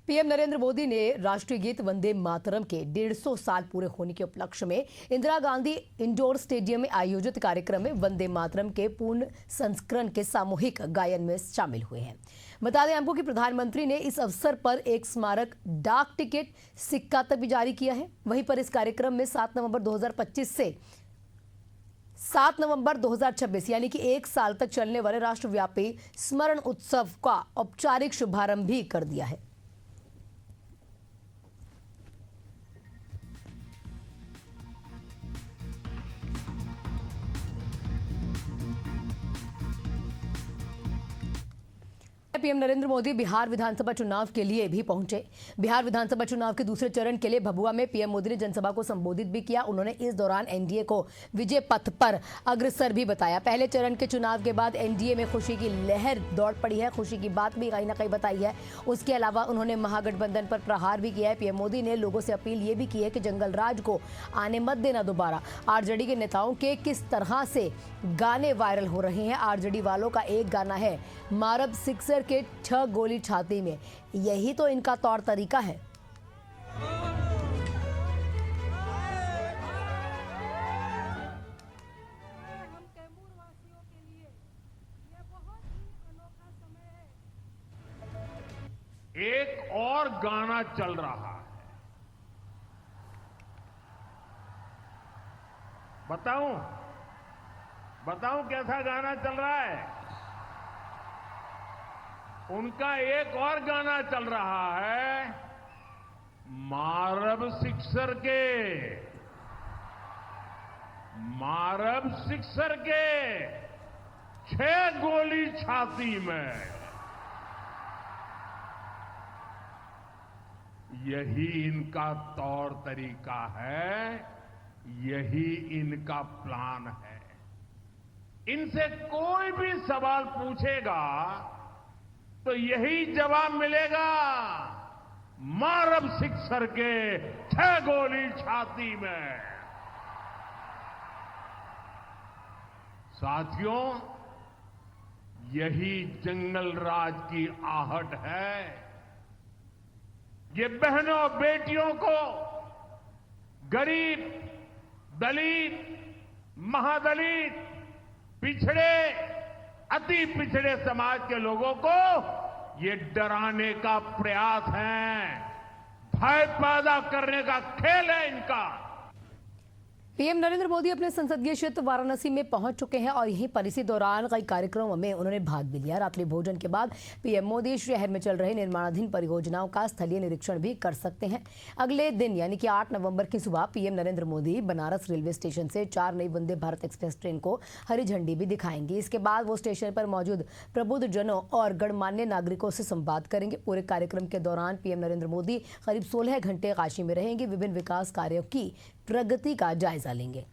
PM Narendra Modi ने राष्ट्रीय गीत वंदे मातरम के 150 साल पूरे होने के उपलक्ष्य में इंदिरा गांधी इंडोर स्टेडियम में आयोजित कार्यक्रम में वंदे मातरम के पूर्ण संस्करण के सामूहिक गायन में शामिल हुए हैं। बता दें आपको कि प्रधानमंत्री ने इस अवसर पर एक स्मारक डाक टिकट सिक्का तक भी जारी किया है। वहीं पर इस कार्यक्रम में 7 नवंबर 2025 से 7 नवंबर 2026 यानी कि 1 साल तक चलने वाले राष्ट्रव्यापी स्मरण उत्सव का औपचारिक शुभारंभ भी कर दिया है। पीएम नरेंद्र मोदी बिहार विधानसभा चुनाव के लिए भी पहुंचे। बिहार विधानसभा चुनाव के दूसरे चरण के लिए भभुआ में पीएम मोदी ने जनसभा को संबोधित भी किया। उन्होंने इस दौरान एनडीए को विजय पथ पर अग्रसर भी बताया। पहले चरण के चुनाव के बाद एनडीए में खुशी की लहर दौड़ पड़ी है। खुशी की बात भी कहीं ना कहीं बताई है। उसके अलावा उन्होंने महागठबंधन पर प्रहार भी किया है। पीएम मोदी ने लोगों से अपील ये भी की है कि जंगल राज को आने मत देना दोबारा। आरजेडी के नेताओं के किस तरह से गाने वायरल हो रहे हैं। आरजेडी वालों का एक गाना है, मारब सिक्सर के 6 गोली छाती में। यही तो इनका तौर तरीका है। एक और गाना चल रहा है, बताऊं कैसा गाना चल रहा है। उनका एक और गाना चल रहा है, मारब सिक्सर के 6 गोली छाती में। यही इनका तौर तरीका है, यही इनका प्लान है। इनसे कोई भी सवाल पूछेगा तो यही जवाब मिलेगा, मारब सिक्सर के 6 गोली छाती में। साथियों, यही जंगल राज की आहट है। ये बहनों बेटियों को, गरीब, दलित, महादलित, पिछड़े, अति पिछड़े समाज के लोगों को ये डराने का प्रयास है, भय पैदा करने का खेल है इनका। पीएम नरेंद्र मोदी अपने संसदीय क्षेत्र वाराणसी में पहुंच चुके हैं और यहीं पर इसी दौरान कई कार्यक्रमों में उन्होंने भाग भी लिया। रात्रि भोजन के बाद पीएम मोदी शहर में चल रहे निर्माणाधीन परियोजनाओं का स्थलीय निरीक्षण भी कर सकते हैं। अगले दिन यानी कि 8 नवंबर की सुबह PM Narendra Modi Banaras railway station से 4 नई वंदे भारत एक्सप्रेस ट्रेन को हरी झंडी भी दिखाएंगे। इसके बाद वो स्टेशन पर मौजूद प्रबुद्ध जनों और गणमान्य नागरिकों से संवाद करेंगे। पूरे कार्यक्रम के दौरान पीएम नरेंद्र मोदी करीब 16 घंटे काशी में रहेंगे। विभिन्न विकास कार्यों की प्रगति का जायजा लेंगे।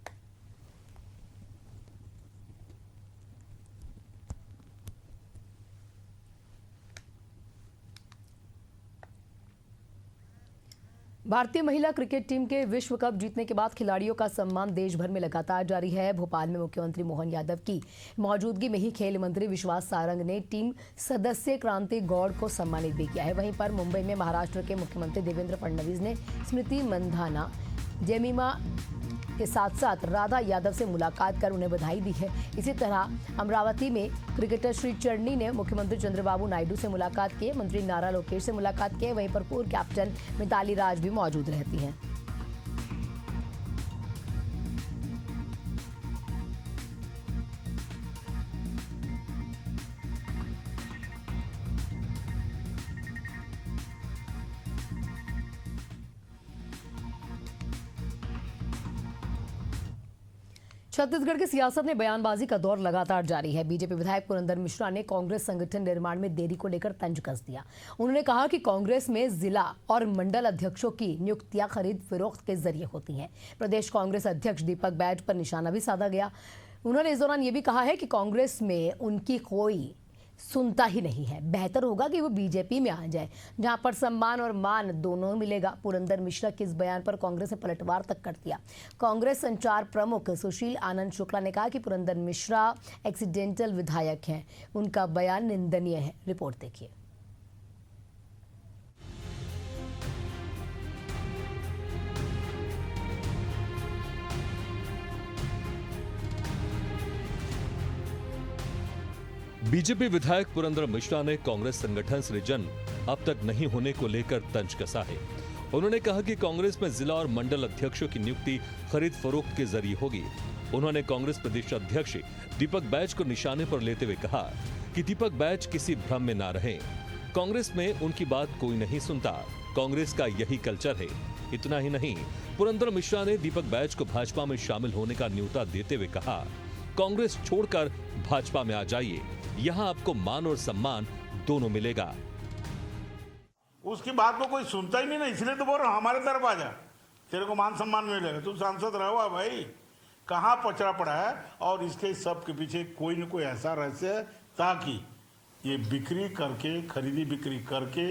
भारतीय महिला क्रिकेट टीम के विश्व कप जीतने के बाद खिलाड़ियों का सम्मान देश भर में लगातार जारी है। भोपाल में मुख्यमंत्री मोहन यादव की मौजूदगी में ही खेल मंत्री विश्वास सारंग ने टीम सदस्य क्रांति गौड़ को सम्मानित भी किया है। वहीं पर मुंबई में महाराष्ट्र के मुख्यमंत्री देवेंद्र फडणवीस ने स्मृति मंधाना, जेमिमा के साथ साथ राधा यादव से मुलाकात कर उन्हें बधाई दी है। इसी तरह अमरावती में क्रिकेटर श्री चरनी ने मुख्यमंत्री चंद्रबाबू नायडू से मुलाकात की, मंत्री नारा लोकेश से मुलाकात की। वहीं पर पूर्व कैप्टन मिताली राज भी मौजूद रहती हैं। छत्तीसगढ़ की सियासत में बयानबाजी का दौर लगातार जारी है। बीजेपी विधायक पुरंदर मिश्रा ने कांग्रेस संगठन निर्माण में देरी को लेकर तंज कस दिया। उन्होंने कहा कि कांग्रेस में जिला और मंडल अध्यक्षों की नियुक्तियां खरीद फरोख्त के जरिए होती हैं। प्रदेश कांग्रेस अध्यक्ष दीपक बैज पर निशाना भी साधा गया। उन्होंने इस दौरान ये भी कहा है कि कांग्रेस में उनकी कोई सुनता ही नहीं है। बेहतर होगा कि वो बीजेपी में आ जाए, जहां पर सम्मान और मान दोनों मिलेगा। पुरंदर मिश्रा के इस बयान पर कांग्रेस ने पलटवार तक कर दिया। कांग्रेस संचार प्रमुख सुशील आनंद शुक्ला ने कहा कि पुरंदर मिश्रा एक्सीडेंटल विधायक हैं, उनका बयान निंदनीय है। रिपोर्ट देखिए। बीजेपी विधायक पुरंदर मिश्रा ने कांग्रेस संगठन सृजन अब तक नहीं होने को लेकर तंज कसा है। उन्होंने कहा कि कांग्रेस में जिला और मंडल अध्यक्षों की नियुक्ति खरीद फरोख्त के जरिए होगी। उन्होंने कांग्रेस प्रदेश अध्यक्ष दीपक बैज को निशाने पर लेते हुए कहा कि दीपक बैज किसी भ्रम में ना रहें। कांग्रेस में उनकी बात कोई नहीं सुनता। कांग्रेस का यही कल्चर है। इतना ही नहीं, पुरंदर मिश्रा ने दीपक बैज को भाजपा में शामिल होने का न्योता देते हुए कहा, कांग्रेस छोड़कर भाजपा में आ जाइए, यहाँ आपको मान और सम्मान दोनों मिलेगा। उसकी बात को कोई सुनता ही नहीं ना, इसलिए तो बोल रहा हूं हमारे तरफ आ जा, तेरे को मान सम्मान मिलेगा, तुम सांसद रहो भाई। कहाँ पचड़ा पड़ा है और इसके सब के पीछे कोई न कोई ऐसा रहस्य है ताकि ये बिक्री करके, खरीदी बिक्री करके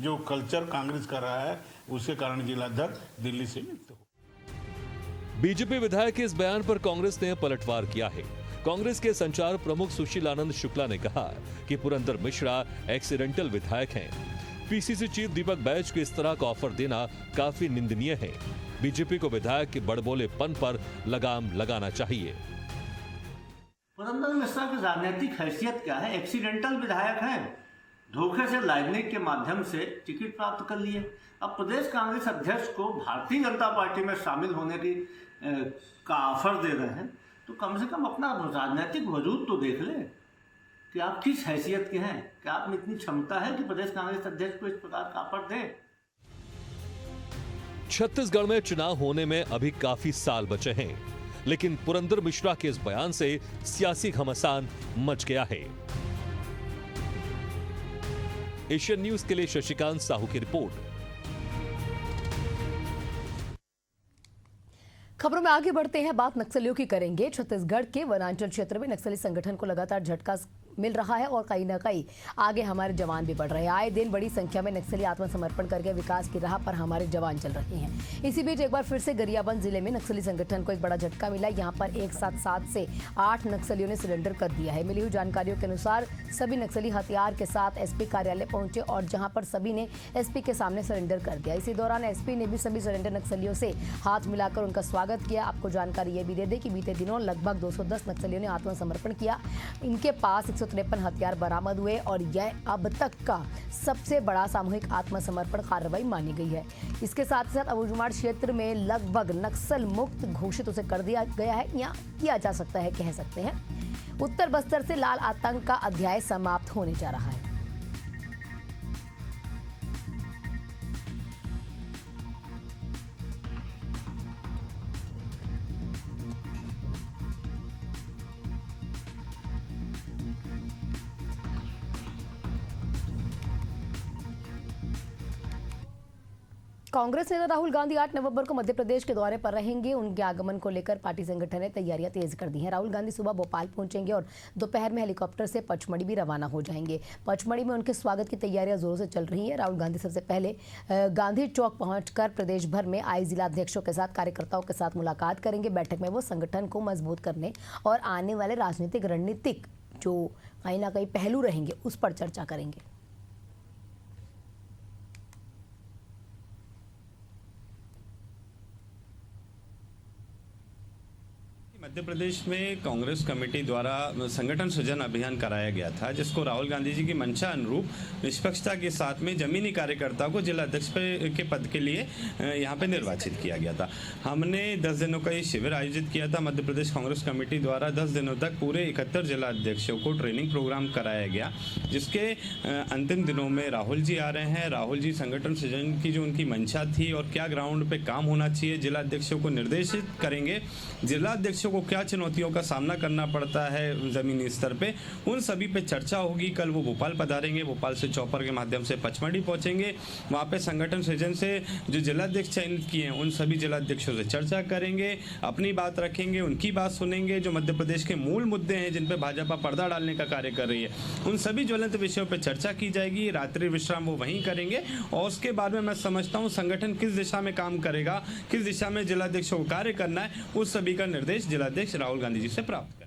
जो कल्चर कांग्रेस कर रहा है उसके कारण जिलाध्यक्ष दिल्ली से नियुक्त हो। बीजेपी विधायक के इस बयान पर कांग्रेस ने पलटवार किया है। कांग्रेस के संचार प्रमुख सुशील आनंद शुक्ला ने कहा कि पुरंदर मिश्रा एक्सीडेंटल विधायक हैं। पीसीसी चीफ दीपक बैज को इस तरह का ऑफर देना काफी निंदनीय है। बीजेपी को विधायक के बड़बोलेपन पर लगाम लगाना चाहिए। पुरंदर मिश्रा की राजनीतिक हैसियत क्या है? एक्सीडेंटल विधायक हैं, धोखे से लाइजनिक के माध्यम से टिकट प्राप्त कर लिए। अब प्रदेश कांग्रेस अध्यक्ष को भारतीय जनता पार्टी में शामिल होने की का ऑफर दे रहे हैं, तो कम से कम अपना राजनीतिक वजूद तो देख ले कि आप किस हैसियत के हैं, क्या आप में इतनी क्षमता है कि प्रदेश कांग्रेस अध्यक्ष को इस प्रकार का ऑफर दें। छत्तीसगढ़ में चुनाव होने में अभी काफी साल बचे हैं, लेकिन पुरंदर मिश्रा के इस बयान से सियासी घमासान मच गया है। एशियन न्यूज के लिए शशिकांत साहू की रिपोर्ट। खबरों में आगे बढ़ते हैं, बात नक्सलियों की करेंगे। छत्तीसगढ़ के वनांचल क्षेत्र में नक्सली संगठन को लगातार झटका मिल रहा है और कहीं ना कहीं आगे हमारे जवान भी बढ़ रहे हैं। आए दिन बड़ी संख्या में नक्सली आत्मसमर्पण करके विकास की राह पर हमारे जवान चल रहे हैं। इसी बीच एक बार फिर से गरियाबंद जिले में नक्सली संगठन को एक बड़ा झटका मिला। यहां पर एक साथ 7 से 8 नक्सलियों ने सरेंडर कर दिया है। मिली हुई जानकारियों के अनुसार सभी नक्सली हथियार के साथ एसपी कार्यालय पहुंचे और जहां पर सभी ने एसपी के सामने सरेंडर कर दिया। इसी दौरान एसपी ने भी सभी सरेंडर नक्सलियों से हाथ मिलाकर उनका स्वागत किया। आपको जानकारी ये भी दे दें कि बीते दिनों लगभग 210 नक्सलियों ने आत्मसमर्पण किया। इनके पास 153 हथियार बरामद हुए और यह अब तक का सबसे बड़ा सामूहिक आत्मसमर्पण कार्रवाई मानी गई है। इसके साथ ही साथ अबूझमाड़ क्षेत्र में लगभग नक्सल मुक्त घोषित उसे कर दिया गया है या किया जा सकता है, कह सकते हैं। उत्तर बस्तर से लाल आतंक का अध्याय समाप्त होने जा रहा है। कांग्रेस नेता राहुल गांधी 8 नवंबर को मध्य प्रदेश के दौरे पर रहेंगे। उनके आगमन को लेकर पार्टी संगठन ने तैयारियां तेज कर दी हैं। राहुल गांधी सुबह भोपाल पहुंचेंगे और दोपहर में हेलीकॉप्टर से पचमढ़ी भी रवाना हो जाएंगे। पचमढ़ी में उनके स्वागत की तैयारियां जोरों से चल रही हैं। राहुल गांधी सबसे पहले गांधी चौक पहुंचकर प्रदेश भर में आए जिलाध्यक्षों के साथ, कार्यकर्ताओं के साथ मुलाकात करेंगे। बैठक में वो संगठन को मजबूत करने और आने वाले राजनीतिक रणनीतिक जो कहीं ना कहीं पहलू रहेंगे उस पर चर्चा करेंगे। मध्य प्रदेश में कांग्रेस कमेटी द्वारा संगठन सृजन अभियान कराया गया था, जिसको राहुल गांधी जी की मंशा अनुरूप निष्पक्षता के साथ में जमीनी कार्यकर्ताओं को जिला अध्यक्ष के पद के लिए यहाँ पे निर्वाचित किया गया था। हमने 10 दिनों का ये शिविर आयोजित किया था। मध्य प्रदेश कांग्रेस कमेटी द्वारा 10 दिनों तक पूरे 71 जिला अध्यक्षों को ट्रेनिंग प्रोग्राम कराया गया, जिसके अंतिम दिनों में राहुल जी आ रहे हैं। राहुल जी संगठन सृजन की जो उनकी मंशा थी और क्या ग्राउंड पे काम होना चाहिए, जिला अध्यक्षों को निर्देशित करेंगे। जिला अध्यक्षों को क्या चुनौतियों का सामना करना पड़ता है जमीनी स्तर पे, उन सभी पे चर्चा होगी। कल वो भोपाल पधारेंगे, भोपाल से चौपर के माध्यम से पचमढ़ी पहुंचेंगे। वहाँ पे संगठन सृजन से जो जिलाध्यक्ष चयनित किए हैं उन सभी जिलाध्यक्षों से चर्चा करेंगे, अपनी बात रखेंगे, उनकी बात सुनेंगे। जो मध्य प्रदेश के मूल मुद्दे हैं जिन पे भाजपा पर्दा डालने का कार्य कर रही है, उन सभी ज्वलंत विषयों पर चर्चा की जाएगी। रात्रि विश्राम वो वहीं करेंगे और उसके बाद में मैं समझता हूँ संगठन किस दिशा में काम करेगा, किस दिशा में जिलाध्यक्षों को कार्य करना है, उस सभी का निर्देश जिलाध्यक्ष राहुल गांधी जी से प्राप्त।